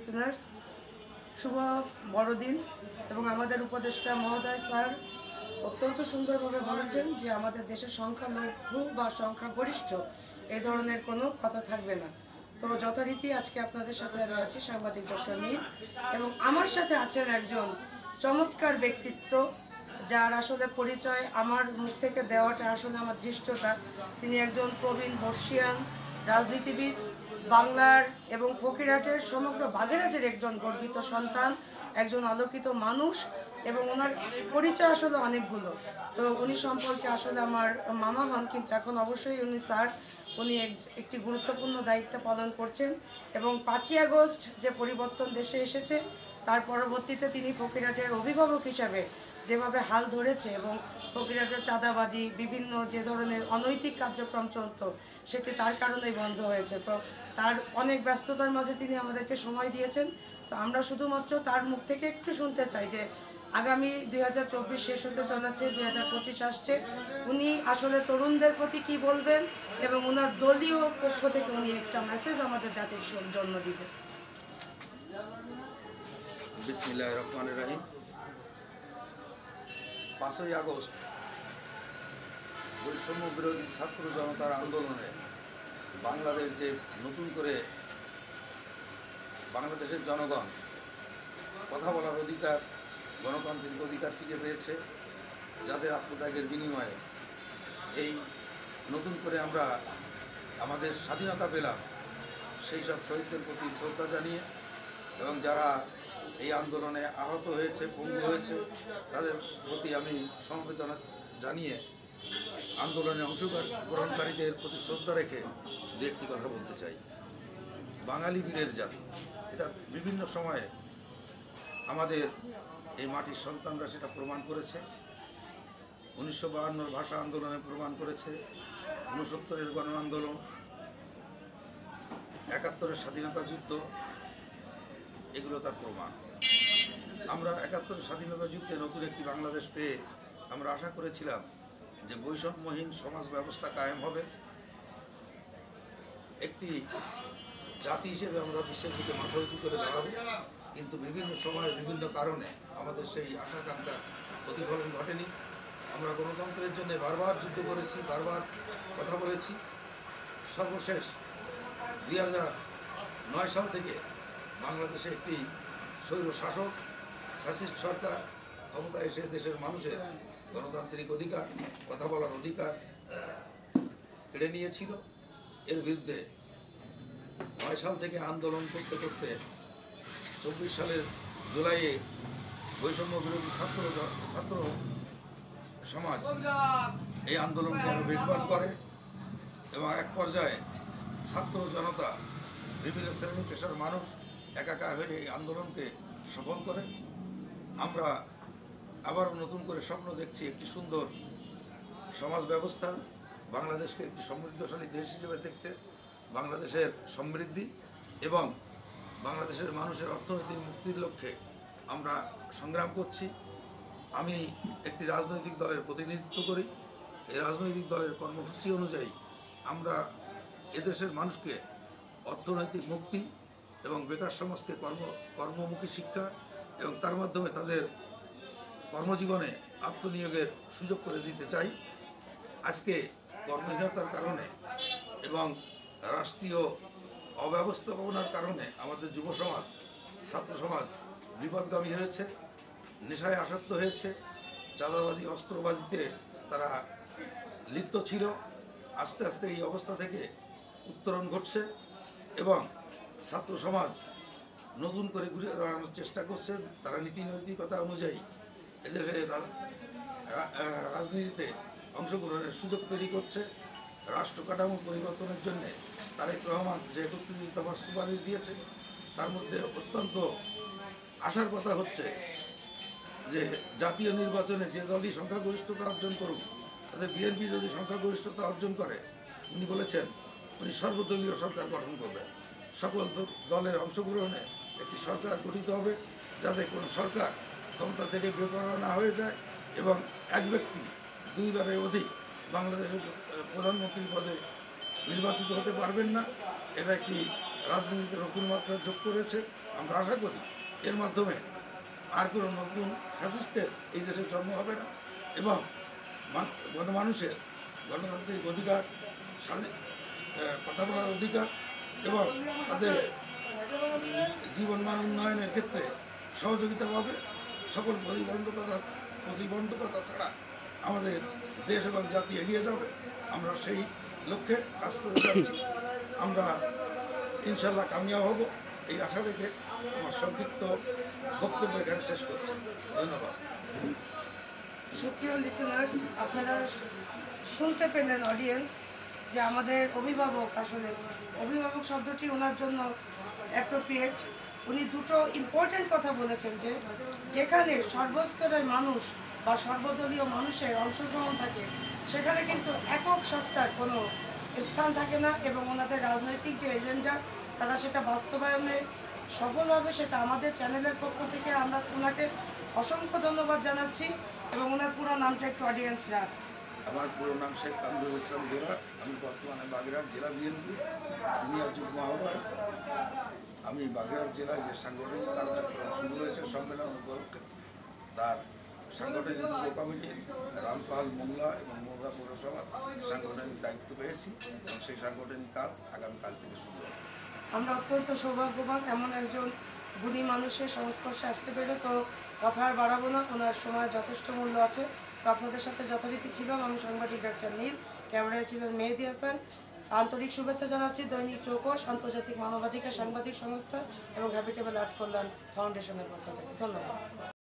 Listeners, শুভ বড়দিন। এবং আমাদের উপদেষ্টা মহোদয় স্যার অত্যন্ত সুন্দরভাবে বলেছেন যে আমাদের দেশের সংখ্যালঘু বা সংখ্যাগরিষ্ঠ এই ধরনের কোনো কথা থাকবে না। তো যথারীতি আজকে আপনাদের সাথে আমি আছি সাংবাদিক ডক্টর নীল, এবং আমার সাথে আছেন একজন চমৎকার ব্যক্তিত্ব যার আসলে পরিচয় আমার মুখ থেকে দেওয়াটা আসলে আমার ধৃষ্টতা। তিনি একজন প্রবীণ বর্ষিয়ান রাজনীতিবিদ, বাংলার এবং ফকিরহাটের সমগ্র বাগেরহাটের একজন গর্বিত সন্তান, একজন আলোকিত মানুষ, এবং ওনার পরিচয় আসলে অনেকগুলো। তো উনি সম্পর্কে আসলে আমার মামা হন, কিন্তু এখন অবশ্যই উনি স্যার। উনি একটি গুরুত্বপূর্ণ দায়িত্ব পালন করছেন, এবং 5ই আগস্ট যে পরিবর্তন দেশে এসেছে তার পরবর্তীতে তিনি ফকিরহাটের অভিভাবক হিসাবে যেভাবে হাল ধরেছে, এবং ফকিরহাটের চাঁদাবাজি, বিভিন্ন যে ধরনের অনৈতিক কার্যক্রম চলত সেটি তার কারণেই বন্ধ হয়েছে। তো তার অনেক ব্যস্ততার মাঝে তিনি আমাদেরকে সময় দিয়েছেন। তো আমরা শুধুমাত্র তার মুখ থেকে একটু শুনতে চাই যে আগামী 2024 শেষ হতে চলেছে, 2025 আসছে, উনি আসলে তরুণদের প্রতি কি বলবেন, এবং ওনার দলীয় পক্ষ থেকে উনি একটা মেসেজ আমাদের জাতির জন্য দিবেন। বিসমিল্লাহির রহমানির রহিম। 5ই আগস্ট বৈষম্য বিরোধী ছাত্র জনতার আন্দোলনে বাংলাদেশ যে নতুন করে বাংলাদেশের জনগণ কথা বলার অধিকার, গণতান্ত্রিক অধিকার ফিরে পেয়েছে, যাদের আত্মত্যাগের বিনিময়ে এই নতুন করে আমরা আমাদের স্বাধীনতা পেলাম, সেই সব শহীদদের প্রতি শ্রদ্ধা জানিয়ে এবং যারা এই আন্দোলনে আহত হয়েছে, পঙ্গু হয়েছে, তাদের প্রতি আমি সমবেদনা জানিয়ে আন্দোলনে অংশগ্রহণকারীদের প্রতি শ্রদ্ধা রেখে দু একটি কথা বলতে চাই। বাঙালি বীরের জাতি, এটা বিভিন্ন সময়ে আমাদের এই মাটির সন্তানরা সেটা প্রমাণ করেছে। 1952 ভাষা আন্দোলনে প্রমাণ করেছে, 69-এর গণ আন্দোলন, 71-এর স্বাধীনতা যুদ্ধ, এগুলো তার প্রমাণ। আমরা 71-এর স্বাধীনতা যুদ্ধে নতুন একটি বাংলাদেশ পেয়ে আমরা আশা করেছিলাম যে বৈষম্যহীন সমাজ ব্যবস্থা কায়েম হবে, একটি জাতি হিসেবে আমরা বিশ্বের দিকে মাথা উঁচু করে দাঁড়াবো। কিন্তু বিভিন্ন সময়ে বিভিন্ন কারণে আমাদের সেই আশাকাঙ্ক্ষার প্রতিফলন ঘটেনি। আমরা গণতন্ত্রের জন্য বারবার যুদ্ধ করেছি, বারবার কথা বলেছি। সর্বশেষ 2009 সাল থেকে বাংলাদেশে একটি স্বৈর শাসক ফ্যাসিস্ট সরকার ক্ষমতায় এসে দেশের মানুষের গণতান্ত্রিক অধিকার, কথা বলার অধিকার কেড়ে নিয়েছিল। এর বিরুদ্ধে 9 সাল থেকে আন্দোলন করতে করতে 24 সালের জুলাইয়ে বৈষম্য বিরোধী ছাত্র সমাজ এই আন্দোলনকে আরো বেগবান করে, এবং এক পর্যায়ে ছাত্র জনতা, বিভিন্ন শ্রেণী পেশার মানুষ একাকার হয়ে এই আন্দোলনকে সফল করে। আমরা আবারও নতুন করে স্বপ্ন দেখছি একটি সুন্দর সমাজ ব্যবস্থা, বাংলাদেশকে একটি সমৃদ্ধশালী দেশ হিসেবে দেখতে, বাংলাদেশের সমৃদ্ধি এবং বাংলাদেশের মানুষের অর্থনৈতিক মুক্তির লক্ষ্যে আমরা সংগ্রাম করছি। আমি একটি রাজনৈতিক দলের প্রতিনিধিত্ব করি। এই রাজনৈতিক দলের কর্মসূচি অনুযায়ী আমরা এদেশের মানুষকে অর্থনৈতিক মুক্তি এবং বেকার সমাজকে কর্মমুখী শিক্ষা এবং তার মাধ্যমে তাদের কর্মজীবনে আত্মনিয়োগের সুযোগ করে দিতে চাই। আজকে কর্মহীনতার কারণে এবং রাষ্ট্রীয় অব্যবস্থাপনার কারণে আমাদের যুব সমাজ, ছাত্র সমাজ বিপদগামী হয়েছে, নেশায় আসক্ত হয়েছে, চাঁদাবাজি, অস্ত্রবাজিতে তারা লিপ্ত ছিল। আস্তে আস্তে এই অবস্থা থেকে উত্তরণ ঘটছে এবং ছাত্র সমাজ নতুন করে ঘুরে দাঁড়ানোর চেষ্টা করছে। তারা নীতি নৈতিকতা অনুযায়ী এদেশে রাজনীতিতে অংশগ্রহণের সুযোগ তৈরি করছে। রাষ্ট্র কাঠামো পরিবর্তনের জন্য তারেক রহমান যে 31 দফা সুপারিশ দিয়েছে, তার মধ্যে অত্যন্ত আশার কথা হচ্ছে যে জাতীয় নির্বাচনে যে দলই সংখ্যাগরিষ্ঠতা অর্জন করুক, তাদের বিএনপি যদি সংখ্যাগরিষ্ঠতা অর্জন করে, উনি বলেছেন উনি সর্বদলীয় সরকার গঠন করবেন। সকল দলের অংশগ্রহণে একটি সরকার গঠিত হবে, যাতে কোনো সরকার ক্ষমতা থেকে বেপরোয়া না হয়ে যায় এবং এক ব্যক্তি 2 বারের অধিক বাংলাদেশের প্রধানমন্ত্রী পদে নির্বাচিত হতে পারবেন না। এটা একটি রাজনীতিতে নতুন মাত্রা যোগ করেছে। আমরা আশা করি এর মাধ্যমে আর কোনো নতুন ফ্যাসিস্টের এই দেশে জন্ম হবে না এবং গণমানুষের গণতান্ত্রিক অধিকার, কথা বলার অধিকার এবং তাদের জীবনমান উন্নয়নের ক্ষেত্রে সহযোগিতা পাবে। সকল প্রতিবন্ধকতা ছাড়া আমাদের দেশ এবং জাতি এগিয়ে যাবে। আমরা সেই লক্ষ্যে কাজ করে যাচ্ছি। আমরা ইনশাল্লাহ কামিয়াব হব এই আশা রেখে আমার সংক্ষিপ্ত বক্তব্য এখানে শেষ করছি। ধন্যবাদ। সুপ্রিয় লিসেনার্স, আপনারা শুনতে পেলেন অডিয়েন্স যে আমাদের অভিভাবক, আসলে অভিভাবক শব্দটি ওনার জন্য অ্যাপ্রোপ্রিয়েট। উনি দুটো ইম্পর্ট্যান্ট কথা বলেছেন যে যেখানে সর্বস্তরের মানুষ বা সর্বদলীয় মানুষের অংশগ্রহণ থাকে সেখানে কিন্তু একক সত্তার কোনো স্থান থাকে না এবং ওনাদের রাজনৈতিক যে এজেন্ডা তারা সেটা বাস্তবায়নে সফল হবে। সেটা আমাদের চ্যানেলের পক্ষ থেকে আমরা ওনাকে অসংখ্য ধন্যবাদ জানাচ্ছি এবং ওনার পুরো নামটা একটু অডিয়েন্সরা। আমার পুরো নাম শেখ কামরুল ইসলাম গোরা। আমি বর্তমানে বাগেরহাট জেলা বিএনপি সিনিয়র যুগ্ম আহ্বায়ক। আমি বাগেরহাট জেলায় যে সাংগঠনিক কার্যক্রম শুরু হয়েছে সম্মেলন উপলক্ষে তার সাংগঠনিক উপকমিটির রামপাল মোংলা এবং মোংলা পৌরসভা সাংগঠনিক দায়িত্ব পেয়েছি এবং সেই সাংগঠনিক কাজ আগামীকাল থেকে শুরু হবে। আমরা অত্যন্ত সৌভাগ্যবান এমন একজন গুণী মানুষের সংস্পর্শে আসতে পেরে। তো কথা আর বাড়াবো না, ওনার সময় যথেষ্ট মূল্য আছে। তো আপনাদের সাথে যথারীতি ছিলাম আমি সাংবাদিক ডাক্তার নীল, ক্যামেরায় ছিলেন মেহেদি হাসান। আন্তরিক শুভেচ্ছা জানাচ্ছি দৈনিক চৌকস, আন্তর্জাতিক মানবাধিকার সাংবাদিক সংস্থা এবং হ্যাবিটেবল আর্ট কল্যাণ ফাউন্ডেশনের পক্ষ থেকে। ধন্যবাদ।